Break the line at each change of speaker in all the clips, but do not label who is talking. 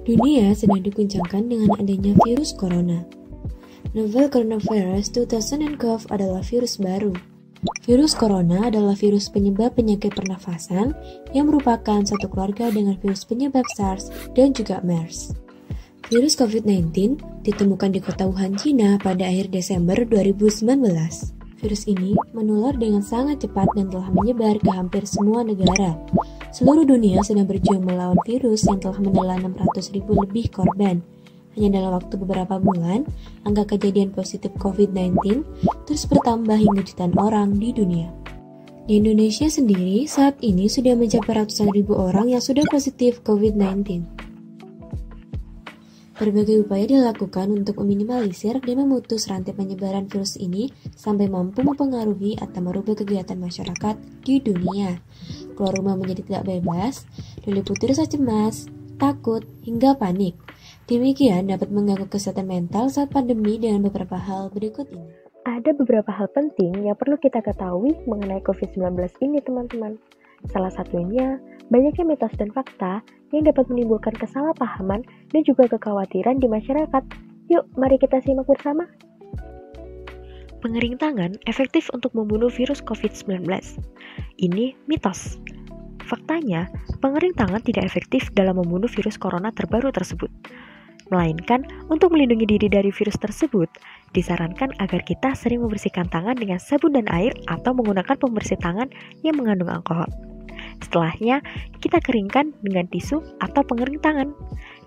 Dunia sedang diguncangkan dengan adanya virus corona. Novel coronavirus 2009 adalah virus baru. Virus corona adalah virus penyebab penyakit pernafasan yang merupakan satu keluarga dengan virus penyebab SARS dan juga MERS. Virus COVID-19 ditemukan di kota Wuhan, Cina pada akhir Desember 2019. Virus ini menular dengan sangat cepat dan telah menyebar ke hampir semua negara. Seluruh dunia sedang berjuang melawan virus yang telah menelan 600.000 lebih korban. Hanya dalam waktu beberapa bulan, angka kejadian positif COVID-19 terus bertambah hingga jutaan orang di dunia. Di Indonesia sendiri, saat ini sudah mencapai ratusan ribu orang yang sudah positif COVID-19. Berbagai upaya dilakukan untuk meminimalisir dan memutus rantai penyebaran virus ini sampai mampu mempengaruhi atau merubah kegiatan masyarakat di dunia. Keluar rumah menjadi tidak bebas, diliputi rasa cemas, takut, hingga panik. Demikian dapat mengganggu kesehatan mental saat pandemi dengan beberapa hal berikut ini.
Ada beberapa hal penting yang perlu kita ketahui mengenai COVID-19 ini, teman-teman. Salah satunya, banyaknya mitos dan fakta yang dapat menimbulkan kesalahpahaman dan juga kekhawatiran di masyarakat. Yuk, mari kita simak bersama. Pengering tangan efektif untuk membunuh virus COVID-19. Ini mitos. Faktanya, pengering tangan tidak efektif dalam membunuh virus corona terbaru tersebut. Melainkan, untuk melindungi diri dari virus tersebut, disarankan agar kita sering membersihkan tangan dengan sabun dan air atau menggunakan pembersih tangan yang mengandung alkohol. Setelahnya, kita keringkan dengan tisu atau pengering tangan.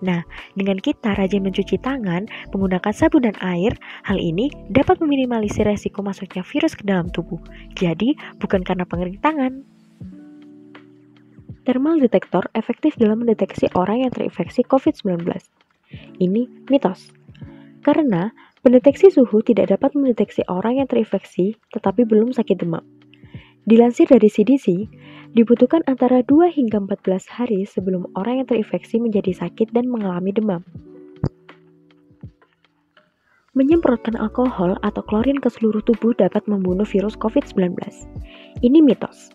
Nah, dengan kita rajin mencuci tangan menggunakan sabun dan air, hal ini dapat meminimalisir resiko masuknya virus ke dalam tubuh. Jadi, bukan karena pengering tangan. Thermal detector efektif dalam mendeteksi orang yang terinfeksi COVID-19. Ini mitos. Karena pendeteksi suhu tidak dapat mendeteksi orang yang terinfeksi tetapi belum sakit demam. Dilansir dari CDC, dibutuhkan antara 2 hingga 14 hari sebelum orang yang terinfeksi menjadi sakit dan mengalami demam. Menyemprotkan alkohol atau klorin ke seluruh tubuh dapat membunuh virus COVID-19. Ini mitos.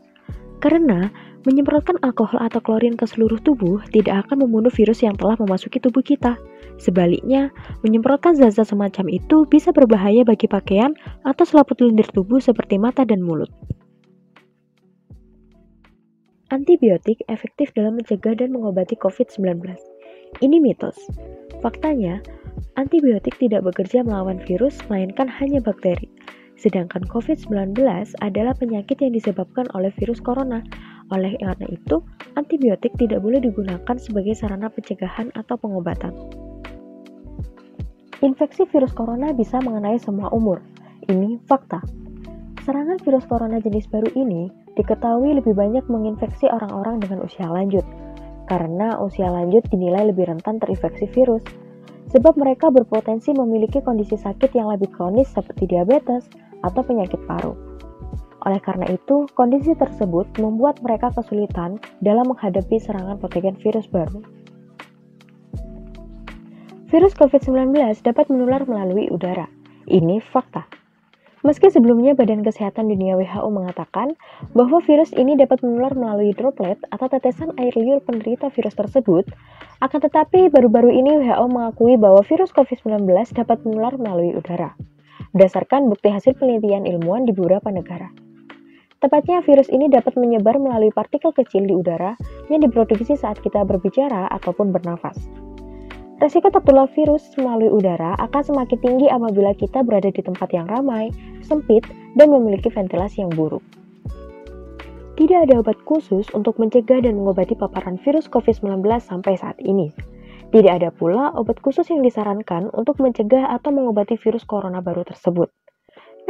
Karena menyemprotkan alkohol atau klorin ke seluruh tubuh tidak akan membunuh virus yang telah memasuki tubuh kita. Sebaliknya, menyemprotkan zat-zat semacam itu bisa berbahaya bagi pakaian atau selaput lendir tubuh seperti mata dan mulut. Antibiotik efektif dalam mencegah dan mengobati COVID-19. Ini mitos. Faktanya, antibiotik tidak bekerja melawan virus, melainkan hanya bakteri. Sedangkan COVID-19 adalah penyakit yang disebabkan oleh virus corona. Oleh karena itu, antibiotik tidak boleh digunakan sebagai sarana pencegahan atau pengobatan. Infeksi virus corona bisa mengenai semua umur. Ini fakta. Serangan virus corona jenis baru ini diketahui lebih banyak menginfeksi orang-orang dengan usia lanjut, karena usia lanjut dinilai lebih rentan terinfeksi virus, sebab mereka berpotensi memiliki kondisi sakit yang lebih kronis seperti diabetes atau penyakit paru. Oleh karena itu, kondisi tersebut membuat mereka kesulitan dalam menghadapi serangan patogen virus baru. Virus COVID-19 dapat menular melalui udara. Ini fakta. Meski sebelumnya Badan Kesehatan Dunia WHO mengatakan bahwa virus ini dapat menular melalui droplet atau tetesan air liur penderita virus tersebut, akan tetapi baru-baru ini WHO mengakui bahwa virus COVID-19 dapat menular melalui udara, berdasarkan bukti hasil penelitian ilmuwan di beberapa negara. Tepatnya, virus ini dapat menyebar melalui partikel kecil di udara yang diproduksi saat kita berbicara ataupun bernafas. Resiko tertular virus melalui udara akan semakin tinggi apabila kita berada di tempat yang ramai, sempit, dan memiliki ventilasi yang buruk. Tidak ada obat khusus untuk mencegah dan mengobati paparan virus COVID-19 sampai saat ini. Tidak ada pula obat khusus yang disarankan untuk mencegah atau mengobati virus corona baru tersebut.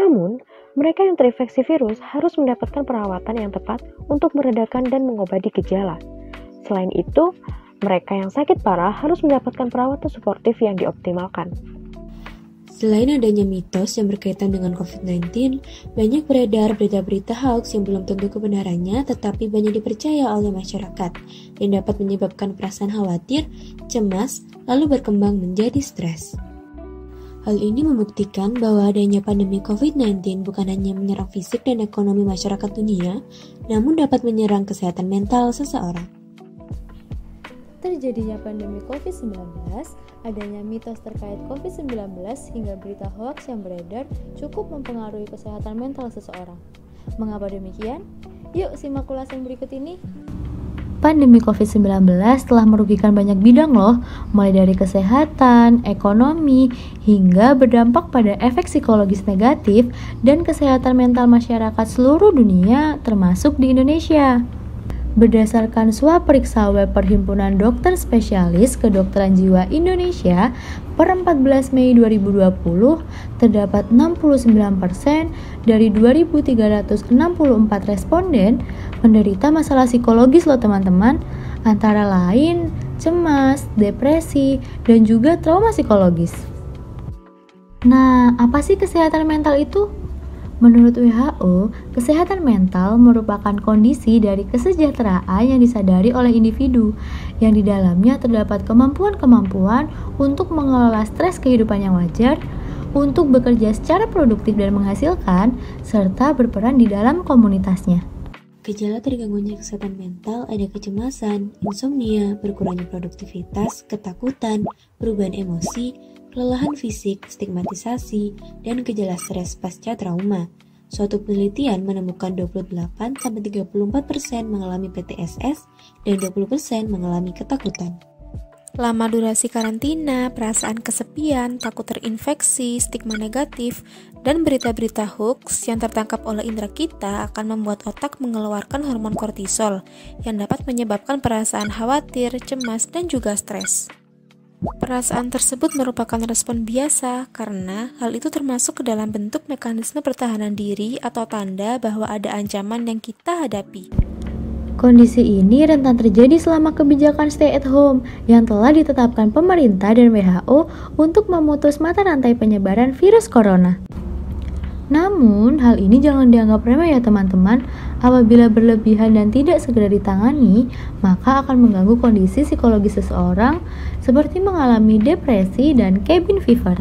Namun, mereka yang terinfeksi virus harus mendapatkan perawatan yang tepat untuk meredakan dan mengobati gejala. Selain itu, mereka yang sakit parah harus mendapatkan perawatan suportif yang dioptimalkan.
Selain adanya mitos yang berkaitan dengan COVID-19, banyak beredar berita-berita hoax yang belum tentu kebenarannya tetapi banyak dipercaya oleh masyarakat dan dapat menyebabkan perasaan khawatir, cemas, lalu berkembang menjadi stres. Hal ini membuktikan bahwa adanya pandemi COVID-19 bukan hanya menyerang fisik dan ekonomi masyarakat dunia, namun dapat menyerang kesehatan mental seseorang. terjadinya pandemi COVID-19, adanya mitos terkait COVID-19 hingga berita hoaks yang beredar cukup mempengaruhi kesehatan mental seseorang. Mengapa demikian? Yuk simak ulasan berikut ini.
Pandemi COVID-19 telah merugikan banyak bidang loh, mulai dari kesehatan, ekonomi, hingga berdampak pada efek psikologis negatif dan kesehatan mental masyarakat seluruh dunia, termasuk di Indonesia. Berdasarkan swab periksa web Perhimpunan Dokter Spesialis Kedokteran Jiwa Indonesia per 14 Mei 2020, terdapat 69% dari 2.364 responden menderita masalah psikologis loh teman-teman, antara lain cemas, depresi, dan juga trauma psikologis. Nah, apa sih kesehatan mental itu? Menurut WHO, kesehatan mental merupakan kondisi dari kesejahteraan yang disadari oleh individu, yang di dalamnya terdapat kemampuan-kemampuan untuk mengelola stres kehidupan yang wajar, untuk bekerja secara produktif dan menghasilkan, serta berperan di dalam komunitasnya.
Gejala terganggunya kesehatan mental ada kecemasan, insomnia, berkurangnya produktivitas, ketakutan, perubahan emosi, kelelahan fisik, stigmatisasi, dan gejala stres pasca trauma. Suatu penelitian menemukan 28-34% mengalami PTSS dan 20% mengalami ketakutan.
Lama durasi karantina, perasaan kesepian, takut terinfeksi, stigma negatif, dan berita-berita hoax yang tertangkap oleh indera kita akan membuat otak mengeluarkan hormon kortisol yang dapat menyebabkan perasaan khawatir, cemas, dan juga stres. Perasaan tersebut merupakan respon biasa karena hal itu termasuk ke dalam bentuk mekanisme pertahanan diri atau tanda bahwa ada ancaman yang kita hadapi.
Kondisi ini rentan terjadi selama kebijakan stay at home yang telah ditetapkan pemerintah dan WHO untuk memutus mata rantai penyebaran virus corona. Namun, hal ini jangan dianggap remeh ya teman-teman. Apabila berlebihan dan tidak segera ditangani, maka akan mengganggu kondisi psikologis seseorang seperti mengalami depresi dan cabin fever.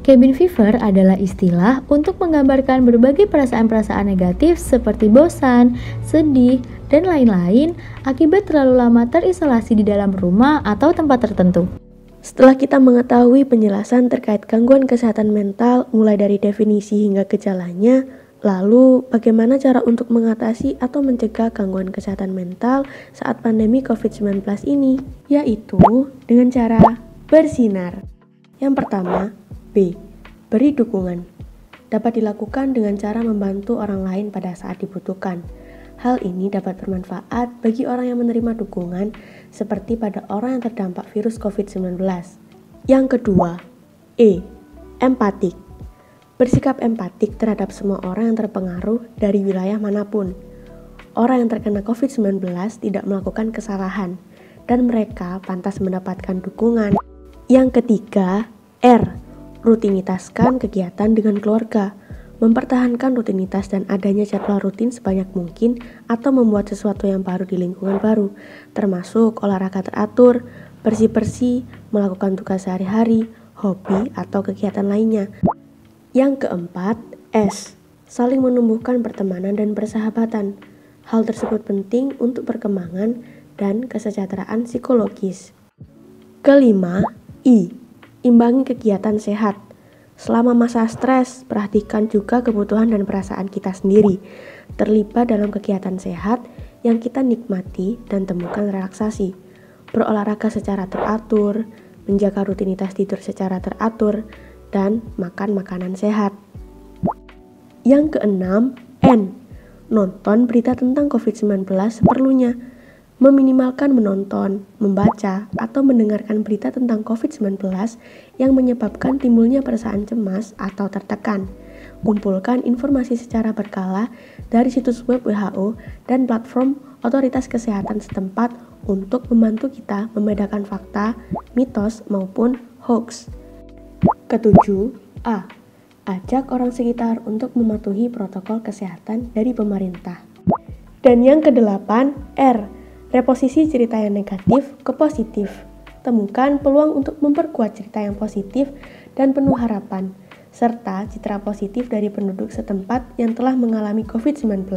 Cabin fever adalah istilah untuk menggambarkan berbagai perasaan-perasaan negatif seperti bosan, sedih, dan lain-lain akibat terlalu lama terisolasi di dalam rumah atau tempat tertentu.
Setelah kita mengetahui penjelasan terkait gangguan kesehatan mental mulai dari definisi hingga gejalanya, lalu bagaimana cara untuk mengatasi atau mencegah gangguan kesehatan mental saat pandemi COVID-19 ini? Yaitu dengan cara bersinar. Yang pertama, B. Beri dukungan. Dapat dilakukan dengan cara membantu orang lain pada saat dibutuhkan. Hal ini dapat bermanfaat bagi orang yang menerima dukungan seperti pada orang yang terdampak virus COVID-19. Yang kedua, E. Empatik. Bersikap empatik terhadap semua orang yang terpengaruh dari wilayah manapun. Orang yang terkena COVID-19 tidak melakukan kesalahan dan mereka pantas mendapatkan dukungan. Yang ketiga, R. Rutinitaskan kegiatan dengan keluarga. Mempertahankan rutinitas dan adanya jadwal rutin sebanyak mungkin atau membuat sesuatu yang baru di lingkungan baru, termasuk olahraga teratur, bersih-bersih, melakukan tugas sehari-hari, hobi, atau kegiatan lainnya. Yang keempat, S. Saling menumbuhkan pertemanan dan persahabatan. Hal tersebut penting untuk perkembangan dan kesejahteraan psikologis. Kelima, I. Imbangi kegiatan sehat. Selama masa stres, perhatikan juga kebutuhan dan perasaan kita sendiri. Terlibat dalam kegiatan sehat yang kita nikmati dan temukan relaksasi. Berolahraga secara teratur, menjaga rutinitas tidur secara teratur, dan makan makanan sehat. Yang keenam, N. Nonton berita tentang COVID-19 seperlunya. Meminimalkan menonton, membaca, atau mendengarkan berita tentang COVID-19 yang menyebabkan timbulnya perasaan cemas atau tertekan. Kumpulkan informasi secara berkala dari situs web WHO dan platform otoritas kesehatan setempat untuk membantu kita membedakan fakta, mitos, maupun hoax. Ketujuh, A. Ajak orang sekitar untuk mematuhi protokol kesehatan dari pemerintah. Dan yang kedelapan, R. Reposisi cerita yang negatif ke positif. Temukan peluang untuk memperkuat cerita yang positif dan penuh harapan, serta citra positif dari penduduk setempat yang telah mengalami COVID-19.